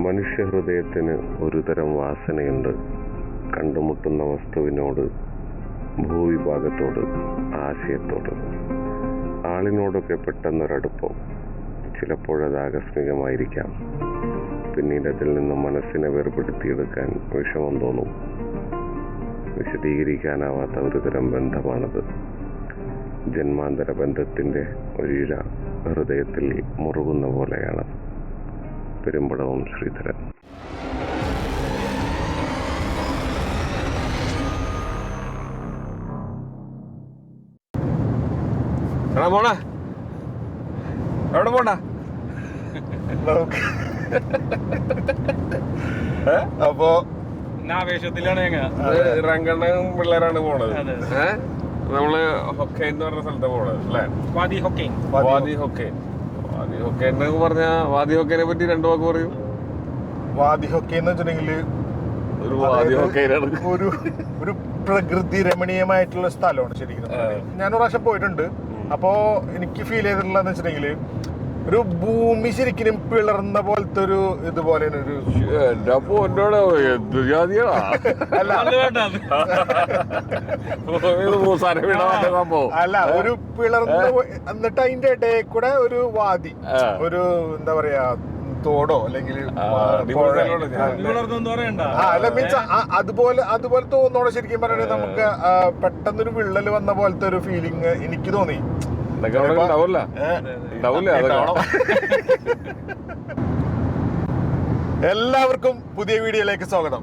മനുഷ്യഹൃദയത്തിന് ഒരു തരം വാസനയുണ്ട്. കണ്ടുമുട്ടുന്ന വസ്തുവിനോട്, ഭൂവിഭാഗത്തോട്, ആശയത്തോട്, ആളിനോടൊക്കെ പെട്ടെന്നൊരടുപ്പം. ചിലപ്പോഴത് ആകസ്മികമായിരിക്കാം. പിന്നീട് അതിൽ നിന്ന് മനസ്സിനെ വേർപെടുത്തിയെടുക്കാൻ വിഷമം തോന്നും. വിശദീകരിക്കാനാവാത്ത ഒരു തരം ബന്ധമാണത്. ജന്മാന്തര ബന്ധത്തിൻ്റെ ഒരിഴ ഹൃദയത്തിൽ മുറുകുന്ന പോലെയാണ്. പെരുമ്പടവും ശ്രീധരൻ. പോണ എവിടെ പോണ്ട? അപ്പൊ ആവേശത്തിലാണ് രംഗണ്ണും പിള്ളേരാണ് പോണത്. നമ്മള് ഹൊക്കൈൻ എന്ന് പറഞ്ഞ സ്ഥലത്ത് പോണത് അല്ലേ? വാദി ഹൊക്കൈൻ. വാദി ഹൊക്കൈൻ. വാദി ഹൊക്കൈൻ എന്ന് പറഞ്ഞ വാദി ഹൊക്കൈനെ പറ്റി രണ്ടു വാക്ക് പറയൂ. വാദി ഹൊക്കൈൻ എന്ന് വെച്ചിട്ടുണ്ടെങ്കിൽ ഒരു വാദി ഹൊക്കൈനാണ്. ഒരു പ്രകൃതി രമണീയമായിട്ടുള്ള സ്ഥലമാണ് ശരിക്കും. ഞാൻ ഒരു പ്രാവശ്യം പോയിട്ടുണ്ട്. അപ്പോ എനിക്ക് ഫീൽ ചെയ്തിട്ടുള്ളതെന്ന് വെച്ചിട്ടുണ്ടെങ്കിൽ ഒരു ഭൂമി ശരിക്കും പിളർന്ന പോലത്തെ ഒരു ഇതുപോലെ ഒരു അല്ല, ഒരു പിളർന്ന, എന്നിട്ട് അതിന്റെ ഇടയിൽ കൂടെ ഒരു വാദി, ഒരു എന്താ പറയാ തോടോ അല്ലെങ്കിൽ അല്ല മീൻസ് അതുപോലെ തോന്നോടെ ശരിക്കും പറയണേ നമുക്ക് പെട്ടെന്നൊരു വിള്ളൽ വന്ന പോലത്തെ ഒരു ഫീലിംഗ് എനിക്ക് തോന്നി. എല്ലാവർക്കും പുതിയ വീഡിയോയിലേക്ക് സ്വാഗതം.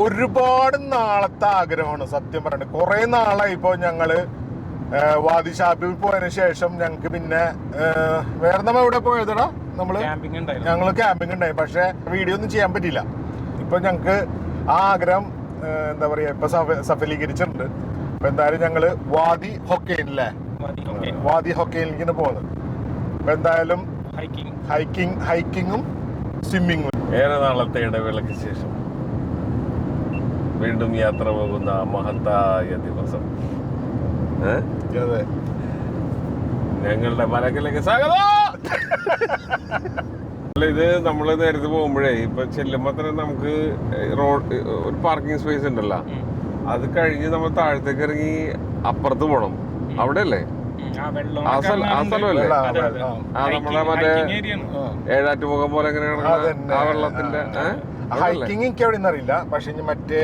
ഒരുപാട് നാളത്തെ ആഗ്രഹമാണ് സത്യം പറയണത്. കുറെ നാളായി. ഇപ്പൊ ഞങ്ങള് വാദി ഷാപ്പിൽ പോയതിനു ശേഷം ഞങ്ങക്ക് പിന്നെ വേറെ നമ്മ എവിടെ പോയതടാ? ഞങ്ങള് ക്യാമ്പിംഗ് ഉണ്ടായി. പക്ഷെ വീഡിയോ ഒന്നും ചെയ്യാൻ പറ്റിയില്ല. ഇപ്പൊ ഞങ്ങക്ക് ആ ആഗ്രഹം എന്താ പറയാ ഇപ്പൊ സഫലീകരിച്ചിട്ടുണ്ട്. അപ്പൊ എന്തായാലും ഞങ്ങള് വാദി ഹൊക്കൈനിലെ വാദി ഹൊക്കൈനിലേക്ക് പോകുന്നത്. അപ്പൊ എന്തായാലും ഹൈക്കിങ്ങും സ്വിമ്മിങ്ങും. ഏറെ നാളത്തെ ഇടവേളയ്ക്ക് ശേഷം വീണ്ടും യാത്ര പോകുന്ന മഹത്തായ ദിവസം. അതെ, ഞങ്ങളുടെ മലക്കിലേക്ക് സ്വാഗതം. ഇത് നമ്മള് നേരത്തെ പോകുമ്പോഴേ ഇപ്പൊ ചെല്ലുമ്പോ തന്നെ നമുക്ക് റോഡ് ഒരു പാർക്കിംഗ് സ്പേസ് ഉണ്ടല്ലോ, അത് കഴിഞ്ഞ് നമ്മൾ താഴത്തേക്ക് ഇറങ്ങി അപ്പുറത്ത് പോണം. അവിടെ അല്ലേ ആ സ്ഥലമല്ലേ? നമ്മളെ മറ്റേ ഏഴാറ്റുമുഖം പോലെ എങ്ങനെയാണ് ആ വെള്ളത്തിന്റെ ഹൈക്കിംഗ് എനിക്ക് എവിടെ അറിയില്ല. പക്ഷെ മറ്റേ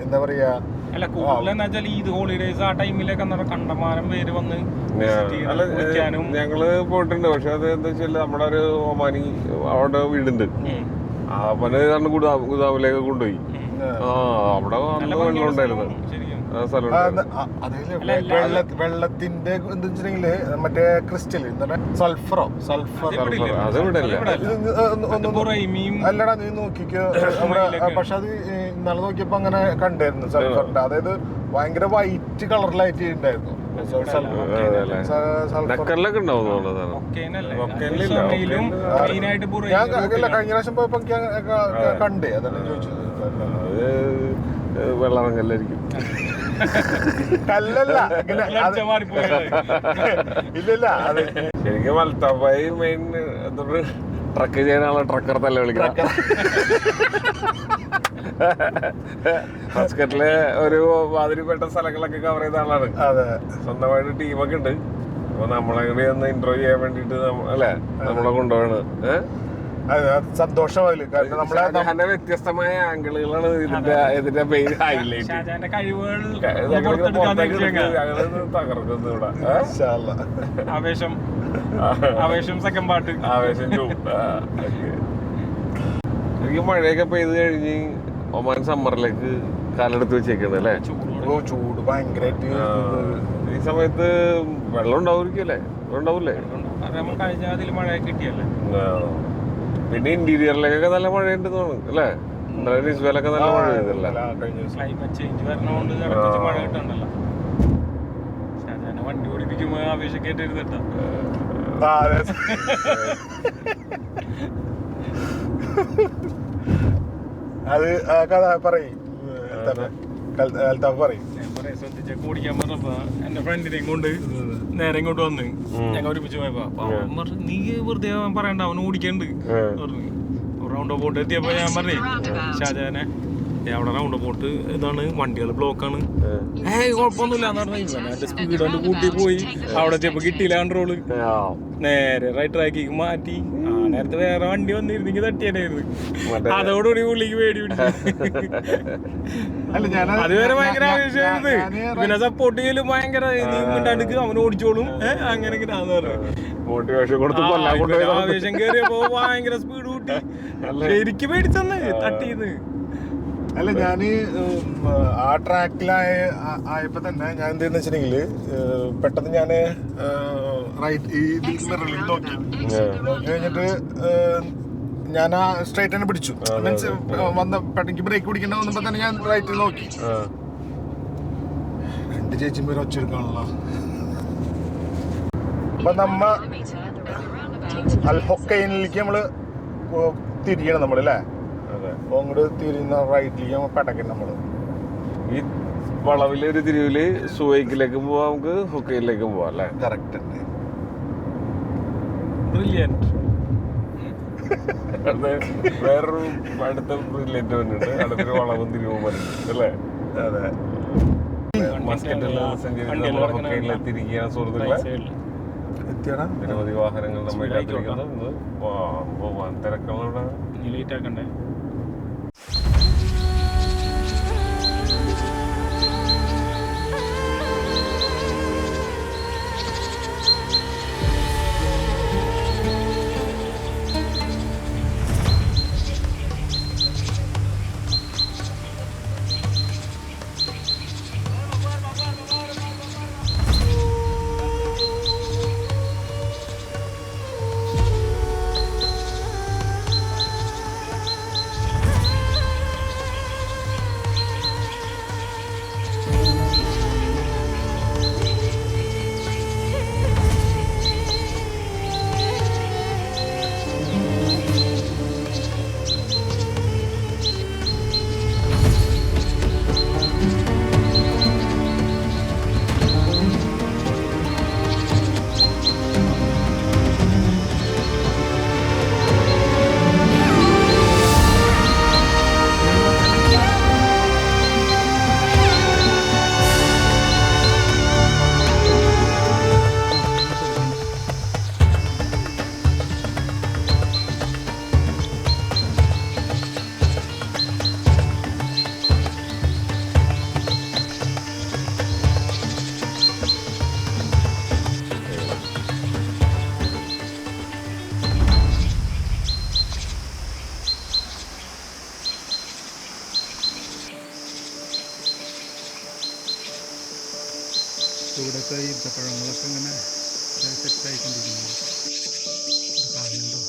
എന്താ പറയാ അല്ല കൂടുതൽ ഈദ് ഹോളിഡേസ് ആ ടൈമിലൊക്കെ കണ്ടമാനം പേര് വന്ന് ഞങ്ങള് പോയിട്ടുണ്ട്. പക്ഷെ അത് എന്താ വെച്ചാൽ നമ്മുടെ ഒരു ഒമാനി അവിടെ വീടുണ്ട്. അവന് ഗുദാമിലേക്ക് കൊണ്ടുപോയി. അവിടെ വെള്ളം ഉണ്ടായിരുന്നു. വെള്ളത്തിന്റെ എന്താ വെച്ചിട്ടുണ്ടെങ്കില് മറ്റേ ക്രിസ്റ്റൽ സൾഫറോ അല്ലടാ നീ നോക്കിക്കോ. പക്ഷെ അത് ഇന്നലെ നോക്കിയപ്പോ അങ്ങനെ കണ്ടായിരുന്നു സൾഫറിന്റെ. അതായത് ഭയങ്കര വൈറ്റ് കളറിലായിട്ട് ഉണ്ടായിരുന്നു. ഞാൻ കഴിഞ്ഞ പ്രാവശ്യം പോയപ്പോ കണ്ടേ, അതാണ് ചോദിച്ചത്. വെള്ളറങ്ങല്ലായിരിക്കും. കല്ലല്ല ഇല്ലല്ല. ശരിക്കും മൽത്താബായി മെയിൻ ട്രക്ക് ചെയ്യാനുള്ള ട്രക്കർ തന്നെ വിളിക്കണം. മസ്കറ്റിലെ ഒരു മാതിരിപ്പെട്ട സ്ഥലങ്ങളൊക്കെ കവർ ചെയ്ത ആളാണ്. സ്വന്തമായിട്ട് ടീമൊക്കെ ഉണ്ട്. അപ്പൊ നമ്മളങ്ങനെ ഒന്ന് ഇന്റർവ്യൂ ചെയ്യാൻ വേണ്ടിട്ട് അല്ലെ നമ്മളെ കൊണ്ടുപോവാണ്. സന്തോഷമായില്ല. കാരണം നമ്മളെ വ്യത്യസ്തമായ ആംഗിളുകളാണ് ഇതിന്റെ മെയിൻ ഹൈലൈറ്റ്. തകർക്കുന്നു ഇവിടെ. ആവേശം സെക്കൻഡ് പാർട്ട്. ആവേശം എനിക്ക് മഴയൊക്കെ പെയ്ത് കഴിഞ്ഞ് ഒമാൻ സമ്മറിലേക്ക് കാലെടുത്ത് വെച്ചേക്കുന്നത് അല്ലേ? ചൂട് ഭയങ്കരമായിട്ട്. ഈ സമയത്ത് വെള്ളം ഉണ്ടാവുമായിരിക്കും അല്ലേ? ഉണ്ടാവൂലേ? കഴിഞ്ഞ അതിൽ മഴ കിട്ടിയല്ലേ. പിന്നെ ഇന്റീരിയറിലേക്കൊക്കെ നല്ല മഴയുണ്ടെന്ന് തോന്നുന്നു അല്ലേ? ഇസ്ബേലൊക്കെ നല്ല മഴ പെയ്തല്ലേ? ക്ലൈമറ്റ് ചേഞ്ച് വരണോണ്ട് മഴ കിട്ടണ്ടല്ലോ. വണ്ടി ഓടിപ്പിക്കുമ്പോ ആവേശമൊക്കെ ആയിട്ട് അത് കഥ പറയും. ഓടിക്കാൻ പറഞ്ഞപ്പോ എന്റെ ഫ്രണ്ടിനെയും കൊണ്ട് നേരെ ഇങ്ങോട്ട് വന്ന് ഞങ്ങൾ ഒരുമിച്ച് പോയപ്പോ നീ വെറുതെ പറയണ്ട, അവൻ ഓടിക്കണ്ട് പറഞ്ഞു. റൗണ്ട് ബോട്ട് എത്തിയപ്പോ ഞാൻ പറഞ്ഞേ ഷാജാനെ അവിടെ റൗണ്ട് ബോട്ട് ഇതാണ്, വണ്ടികൾ ബ്ലോക്കാണ്. കുഴപ്പമൊന്നുമില്ല എന്ന് പറഞ്ഞു. ഇവന്റെ സ്പീഡ് കൊണ്ട് കൂട്ടി പോയി. അവിടെ എത്തിയപ്പോ കിട്ടിയില്ല കൺട്രോള്. നേരെ റൈറ്റ് ട്രാക്കിക്ക് മാറ്റി. നേരത്തെ വേറെ വണ്ടി വന്നിരുന്നെങ്കിൽ തട്ടിയായിരുന്നു. അതോടുകൂടി പുള്ളിക്ക് പേടി പിടിച്ചു. അതുവരെ ഭയങ്കര ആവേശമായിരുന്നു. പിന്നെ സപ്പോർട്ട് ചെയ്യലും ഭയങ്കര നീണ്ടാടുക്ക് അവൻ ഓടിച്ചോളും. അങ്ങനെ ആവേശം കയറിയപ്പോ ഭയങ്കര സ്പീഡ് കൂട്ടി. ശരിക്കും പേടിച്ചെന്ന് തട്ടിന്ന്. അല്ല, ഞാന് ആ ട്രാക്കിലായപ്പോ തന്നെ ഞാൻ എന്തെന്ന് വെച്ചിട്ടുണ്ടെങ്കില് പെട്ടെന്ന് ഞാന് റൈറ്റ് ഈ മിററിൽ നോക്കി കഴിഞ്ഞിട്ട് ഞാൻ ആ സ്ട്രൈറ്റ് തന്നെ പിടിച്ചു. മീൻസ് വന്ന പെട്ടെന്ന് ബ്രേക്ക് പിടിക്കേണ്ട വന്നപ്പോ തന്നെ ഞാൻ റൈറ്റിൽ നോക്കി. 2 ചേച്ചിമാര് ഒച്ചെടുക്കാണല്ലോ. അപ്പൊ നമ്മ അൽഹൊക്കൈനിലേക്ക് നമ്മള് തിരിയണം നമ്മളല്ലേ. അങ്ങോട്ട് തിരിയുന്ന റൈറ്റിലേക്ക് പെടക്കണം നമ്മള്. ഈ വളവിലെ ഒരു തിരിവില് സുവൈക്കിലേക്കും പോവാം, നമുക്ക് ഹൊക്കൈനിലേക്കും പോവാം അല്ലേ? കറക്റ്റ് തന്നെ. വേറൊരു അടുത്ത ബ്രില്യന്റ് വന്നിട്ട് അടുത്തൊരു വളവും തിരിവും വരുന്നുണ്ട് അല്ലേ? അതെ. മസ്കറ്റിൽ സഞ്ചരിക്കുന്ന ഹൊക്കൈനിലെത്തിയിരിക്കുകയാണ് സുഹൃത്തുക്കളെ. നിരവധി വാഹനങ്ങൾ നമ്മൾ കാത്തിരിക്കുന്നു. പോവാൻ തിരക്കുള്ള ലേറ്റ് ആക്കണ്ടേ? ഇവിടുത്തെ ഈത്തപ്പഴങ്ങളൊക്കെ ഇങ്ങനെ സെറ്റായിക്കൊണ്ടിരിക്കുന്നു. കാണുന്നുണ്ടോ?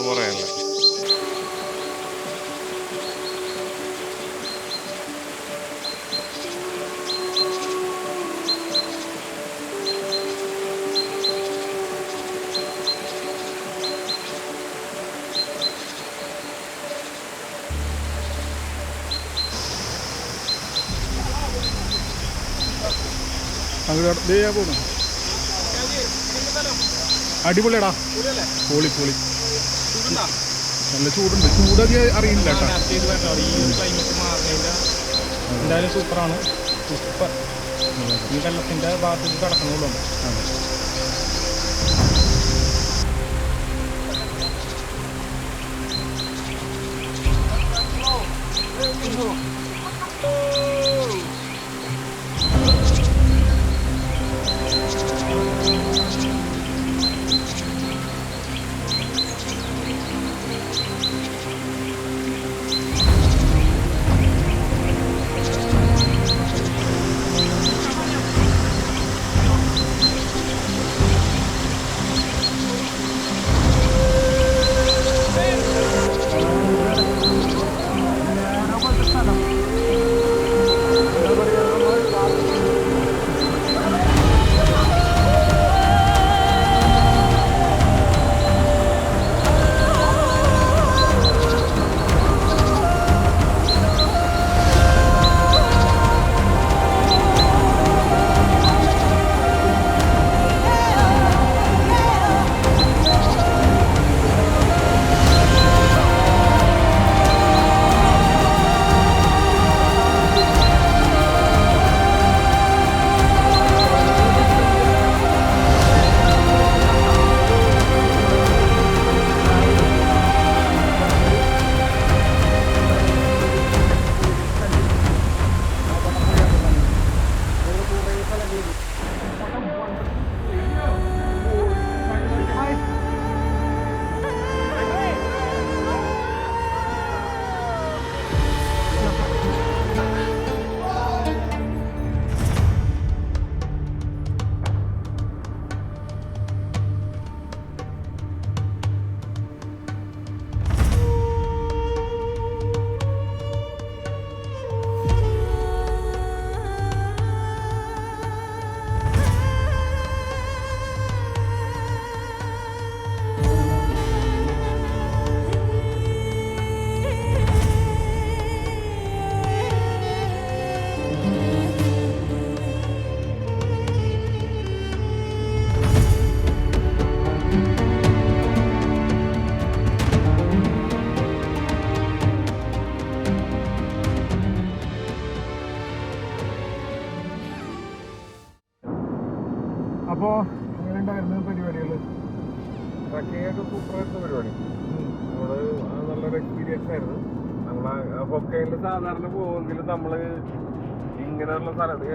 പറയാനല്ലേ. അടിപൊളിയടാ, പൊളി പൊളി. നല്ല ചൂടുണ്ട്. ചൂടൊക്കെ അറിയില്ല കേട്ടോ. എന്തായാലും സൂപ്പറാണ്. സൂപ്പർ. ഈ വെള്ളത്തിൻ്റെ ഭാഗത്തേക്ക് കിടക്കണമല്ലോ. സ്ഥലം അപ്പോൾ എങ്ങനെ ഉണ്ടായിരുന്നു പരിപാടികൾ? ട്രക്കിംഗ് ഒക്കെ സൂപ്പറായിരുന്നു പരിപാടി. നമ്മള് നല്ലൊരു എക്സ്പീരിയൻസ് ആയിരുന്നു. നമ്മളെ ഹൊക്കൈനിൽ സാധാരണ പോകുമെങ്കിലും നമ്മള് ഇങ്ങനെയുള്ള സ്ഥലത്ത്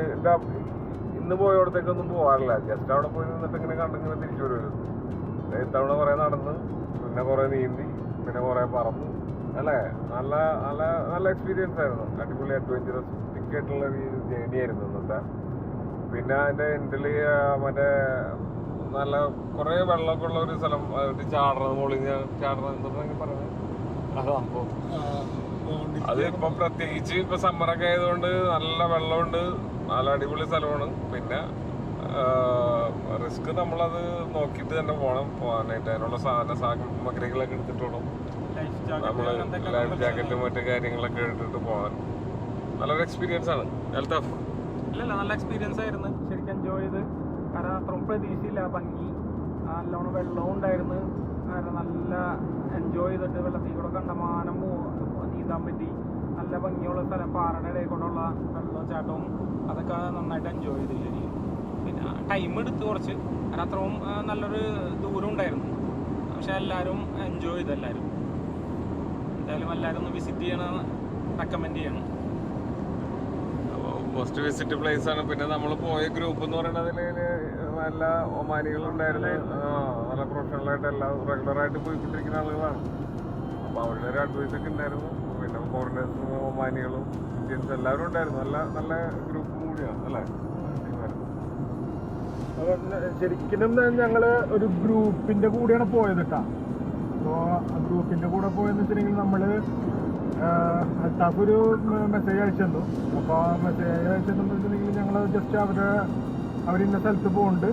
ഇന്ന് പോയോടത്തേക്കൊന്നും പോകാറില്ല. ജസ്റ്റ് അവിടെ പോയി നിന്നിട്ട് ഇങ്ങനെ കണ്ടിങ്ങനെ തിരിച്ചു വരുമായിരുന്നു. ഇത്തവണ കുറെ നടന്ന്, പിന്നെ കുറെ നീന്തി, പിന്നെ കുറെ പറന്നു. അല്ലേ, നല്ല നല്ല നല്ല എക്സ്പീരിയൻസ് ആയിരുന്നു. അടിപൊളി അഡ്വഞ്ചറസ് ആയിട്ടുള്ള ഒരു ജേണി ആയിരുന്നു ഇന്നത്തെ. പിന്നെ അതിന്റെ എൻഡിൽ മറ്റേ നല്ല കുറെ വെള്ളമൊക്കെ ഉള്ള ഒരു സ്ഥലം, ചാടണം, മുകളിൽ ചാടണം എന്തൊക്കെ പറയുന്നത്. അത് ഇപ്പൊ പ്രത്യേകിച്ച് ഇപ്പൊ സമ്മറൊക്കെ ആയതുകൊണ്ട് നല്ല വെള്ളമുണ്ട്, നല്ല അടിപൊളി സ്ഥലമാണ്. പിന്നെ റിസ്ക് നമ്മളത് നോക്കിയിട്ട് തന്നെ പോകാനായിട്ട് അതിനുള്ള സാമഗ്രികളൊക്കെ എടുത്തിട്ട് വേണം. നമ്മള് ലൈഫ് ജാക്കറ്റും മറ്റു കാര്യങ്ങളൊക്കെ എടുത്തിട്ട് പോകാൻ. നല്ലൊരു എക്സ്പീരിയൻസ് ആണ്. ഇല്ലല്ല, നല്ല എക്സ്പീരിയൻസ് ആയിരുന്നു. ശരിക്കും എൻജോയ് ചെയ്ത്. കാരണം അത്രയും പ്രതീക്ഷയില്ല, ഭംഗി നല്ലോണം വെള്ളവും ഉണ്ടായിരുന്നു. കാരണം നല്ല എൻജോയ് ചെയ്തിട്ട് വെള്ളത്തിൽ കൂടെ കണ്ടമാനം നീന്താൻ പറ്റി. നല്ല ഭംഗിയുള്ള സ്ഥലം, പാറയുടെ ഇടയിൽ കൊണ്ടുള്ള വെള്ളച്ചാട്ടവും അതൊക്കെ നന്നായിട്ട് എൻജോയ് ചെയ്ത്. ശരി, പിന്നെ ടൈം എടുത്ത് കുറച്ച്. കാരണം അത്രയും നല്ലൊരു ദൂരം ഉണ്ടായിരുന്നു. പക്ഷെ എല്ലാവരും എൻജോയ് ചെയ്തു. എന്തായാലും എല്ലാവരും ഒന്ന് വിസിറ്റ് ചെയ്യണം, റെക്കമെൻഡ് ചെയ്യണം. മോസ്റ്റ് വിസിറ്റ് പ്ലേസ് ആണ്. പിന്നെ നമ്മൾ പോയ ഗ്രൂപ്പ് എന്ന് പറയുന്നതിൽ നല്ല ഒമാനികളുണ്ടായിരുന്നു. നല്ല പ്രൊഫഷണലായിട്ട് എല്ലാം റെഗുലറായിട്ട് പോയിക്കൊണ്ടിരിക്കുന്ന ആളുകളാണ്. അപ്പോൾ അവരുടെ ഒരു അഡ്വൈസ് ഒക്കെ ഉണ്ടായിരുന്നു. പിന്നെ ഫോറിനേഴ്സും ഒമാനികളും ഇന്ത്യൻസ് എല്ലാവരും ഉണ്ടായിരുന്നു. നല്ല നല്ല ഗ്രൂപ്പും കൂടിയാണ് അല്ലേ. ശരിക്കും ഞങ്ങൾ ഒരു ഗ്രൂപ്പിന്റെ കൂടെയാണ് പോയത് കേട്ടോ. അപ്പോൾ ഗ്രൂപ്പിന്റെ കൂടെ പോയെന്ന് വെച്ചിട്ടുണ്ടെങ്കിൽ നമ്മൾ അൽത്താഫ് ഒരു മെസ്സേജ് അയച്ചു. അപ്പോൾ ആ മെസ്സേജ് അയച്ചെന്ന് വെച്ചിട്ടുണ്ടെങ്കിൽ ഞങ്ങൾ ജസ്റ്റ് അവരിന്ന സ്ഥലത്ത് പോകുന്നുണ്ട്,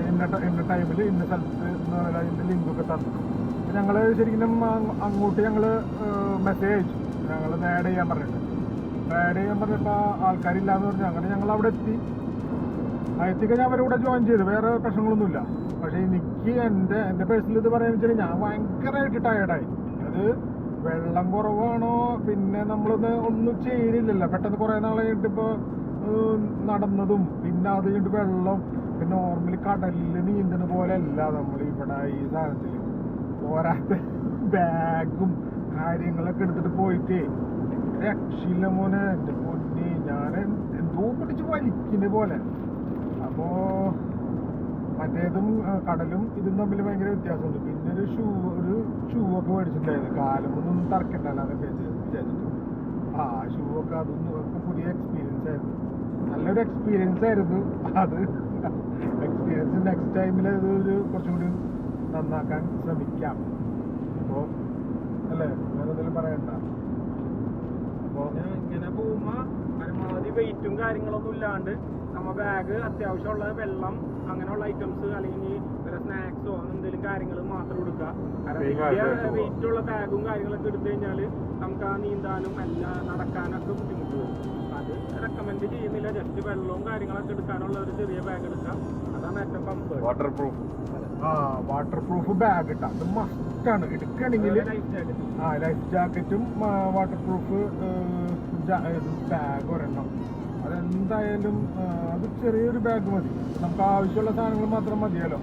ഇന്ന ടൈമിൽ ഇന്ന സ്ഥലത്ത് എന്ന് പറഞ്ഞാൽ അതിൻ്റെ ലിങ്കൊക്കെ തന്നു. ഞങ്ങൾ ശരിക്കും അങ്ങോട്ട് ഞങ്ങൾ മെസ്സേജ് അയച്ചു. ഞങ്ങൾ ആഡ് ചെയ്യാൻ പറഞ്ഞിട്ട് പറഞ്ഞപ്പോൾ ആൾക്കാരില്ലാന്ന് പറഞ്ഞു. അങ്ങനെ ഞങ്ങൾ അവിടെ എത്തിക്കഴിഞ്ഞാൽ അവരുടെ ജോയിൻ ചെയ്തു. വേറെ പ്രശ്നങ്ങളൊന്നുമില്ല. പക്ഷേ എനിക്ക് എൻ്റെ പേഴ്സണൽ ഇത് പറയാന്ന് വെച്ചാൽ ഞാൻ ഭയങ്കരമായിട്ട് ടയേർഡായി. അത് വെള്ളം കുറവാണോ, പിന്നെ ഒന്നും ചെയ്യുന്നില്ലല്ലോ. പെട്ടെന്ന് കുറേ നാൾ കഴിഞ്ഞിട്ട് ഇപ്പോൾ നടന്നതും, പിന്നെ അത് കഴിഞ്ഞിട്ട് വെള്ളം, പിന്നെ നോർമലി കടലിൽ നീന്തുന്ന പോലെ അല്ല നമ്മൾ ഇവിടെ ഈ സാധനത്തിൽ. പോരാത്ത ബാഗും കാര്യങ്ങളൊക്കെ എടുത്തിട്ട് പോയിട്ടേ രക്ഷയില്ല മോനെ. എൻ്റെ പൊന്നി, ഞാൻ എന്തോ പിടിച്ച് വലിക്കുന്ന പോലെ. അപ്പോൾ മറ്റേതും കടലും ഇതും തമ്മിൽ ഭയങ്കര വ്യത്യാസമുണ്ട്. പിന്നെ ഒരു ഷൂ ഒക്കെ മേടിച്ചിട്ടുണ്ടായിരുന്നു. കാലമൊന്നും തറക്കണ്ടല്ലോ അതൊക്കെ വിചാരിച്ചിട്ട്. ഷൂ ഒക്കെ അതൊന്നും പുതിയ എക്സ്പീരിയൻസ് ആയിരുന്നു. നല്ലൊരു എക്സ്പീരിയൻസ് ആയിരുന്നു അത്. എക്സ്പീരിയൻസ് നെക്സ്റ്റ് ടൈമിൽ അത് കുറച്ചും കൂടി നന്നാക്കാൻ ശ്രമിക്കാം. അപ്പോൾ അല്ലേ, വേറെ എന്തെങ്കിലും പറയണ്ട. അപ്പോൾ ഇങ്ങനെ പോകുമ്പോൾ പരമാവധി വെയിറ്റും കാര്യങ്ങളൊന്നും ഇല്ലാണ്ട് നമ്മ ബാഗ് അത്യാവശ്യമുള്ള വെള്ളം അങ്ങനെയുള്ള ഐറ്റംസ് അല്ലെങ്കിൽ വേറെ സ്നാക്സോ എന്തെങ്കിലും കാര്യങ്ങൾ മാത്രം എടുക്കുക. കാരണം വെയിറ്റുള്ള ബാഗും കാര്യങ്ങളൊക്കെ എടുത്തു കഴിഞ്ഞാൽ നമുക്ക് ആ നീന്താനും എല്ലാം നടക്കാനൊക്കെ ബുദ്ധിമുട്ട് വരും. അത് റെക്കമെൻഡ് ചെയ്യുന്നില്ല. ജസ്റ്റ് വെള്ളവും കാര്യങ്ങളൊക്കെ എടുക്കാനുള്ള ഒരു ചെറിയ ബാഗ് എടുക്കുക. അതാണ് ഏറ്റവും കംഫർട്ട്. വാട്ടർ പ്രൂഫ് ബാഗ് ഇട്ടാ അത് മസ്റ്റാണ്. എടുക്കണമെങ്കിൽ ലൈഫ് ജാക്കറ്റും വാട്ടർ പ്രൂഫ് ബാഗ് ഒരെണ്ണം. അതെന്തായാലും അത് ചെറിയൊരു ബാഗ് മതി. നമുക്ക് ആവശ്യമുള്ള സാധനങ്ങൾ മാത്രം മതിയല്ലോ.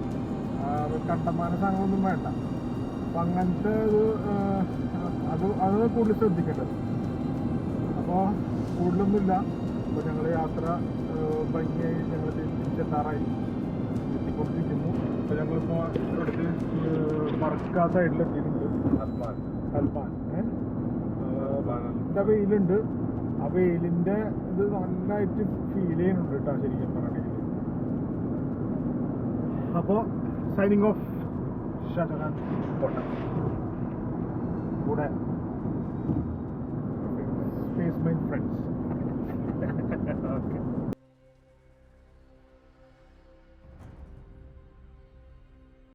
കണ്ടമാന സാധനങ്ങളൊന്നും വേണ്ട. അപ്പം അങ്ങനത്തെ അത് കൂടുതൽ ശ്രദ്ധിക്കേണ്ടത്. അപ്പോൾ കൂടുതലൊന്നുമില്ല. അപ്പോൾ ഞങ്ങൾ യാത്ര ഭംഗിയായി ഞങ്ങൾ തിരിച്ചെത്താറായി എത്തിക്കൊണ്ടിരിക്കുന്നു. അപ്പോൾ ഞങ്ങളിപ്പോൾ അടുത്ത് മറക്കാ സൈഡിലെത്തിയിട്ടുണ്ട്. ഹൽമാൻ വെയിലുണ്ട്. ആ വെയിലിൻ്റെ ഇത് നന്നായിട്ട് ഫീൽ ചെയ്യുന്നുണ്ട് കേട്ടോ ശരിക്കും പറയണമെങ്കിൽ. അപ്പോൾ സൈനിങ് ഓഫ്, ഷാജഹാൻ കോട്ട. കൂടെ സ്പേസ് മൈൻ ഫ്രണ്ട്സ്.